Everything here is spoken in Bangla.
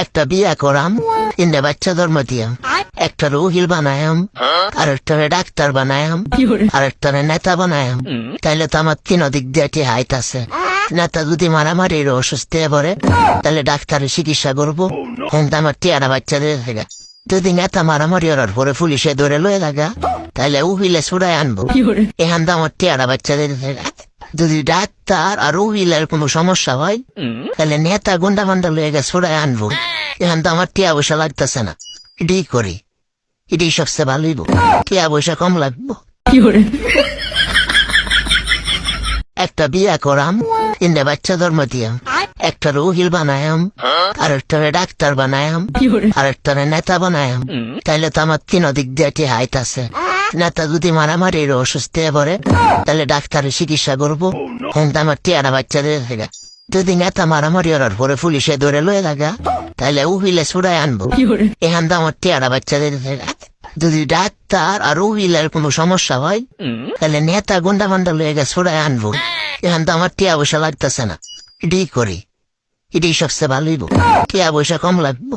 একটা বিয়া করাম, তিনটা বাচ্চা জন্ম দিয়াম, একটা উকিল বানায়াম, আরেকটারে ডাক্তার বানায়াম, আরেকটারে নেতা বানায়াম। তাইলে তো আমার তিন দিক দিয়ে হাইট আছে। নেতা যদি মারামারির অসুস্থ হয়ে পড়ে, তাহলে ডাক্তারের চিকিৎসা করবো, কিন্তু আমার টিয়ারা বাচ্চা দিয়ে থাকে। যদি নেতা মারামারি ওর পরে পুলিশে ধরে লয়ে লাগা, তাহলে উকিলে ছুড়াই আনবো, এখান তো আমার টিয়ারা বাচ্চা দিয়ে থাকে। যদি ডাক্তার আর উকিলের কোনো সমস্যা হয়, তাহলে নেতা গুন্ডা ফান্ডা লয়ে গেছে ছুড়াই আনবো, এখান তো আমার টিয়া পয়সা লাগতেছে না। এটাই করি, এটাই সবচেয়ে ভালো হইব, টিয়া পয়সা কম লাগবো। একটা বিয়া করাম, তিনটা বাচ্চা জন্ম দিয়াম, একটারে উকিল বানায়াম, আরেকটারে ডাক্তার বানায়াম, আরেকটারে নেতা বানায়াম। তাইলে তো আমার তিন দিক দিয়ে হাইট আছে। নেতা যদি মারামারির অসুস্থ হয়ে পড়ে, তাহলে ডাক্তারের চিকিৎসা করবো, কিন্তু আমার টিয়ারা বাচ্চা দিয়ে থাকে। যদি নেতা মারামারি ওর পরে পুলিশে ধরে লয়ে লাগা, তাহলে উকিলে ছুড়াই আনবো, এখান তো আমার টিয়ারা বাচ্চা দিয়ে থাকে। যদি ডাক্তার আর উকিলের কোনো সমস্যা হয়, তাহলে নেতা গুন্ডা ফান্ডা লয়ে গেছে ছুড়াই আনবো, এখান তো আমার টিয়া পয়সা লাগতেছে না। এটাই করি, এটাই সবচেয়ে ভালো হইব, টিয়া পয়সা কম লাগবো।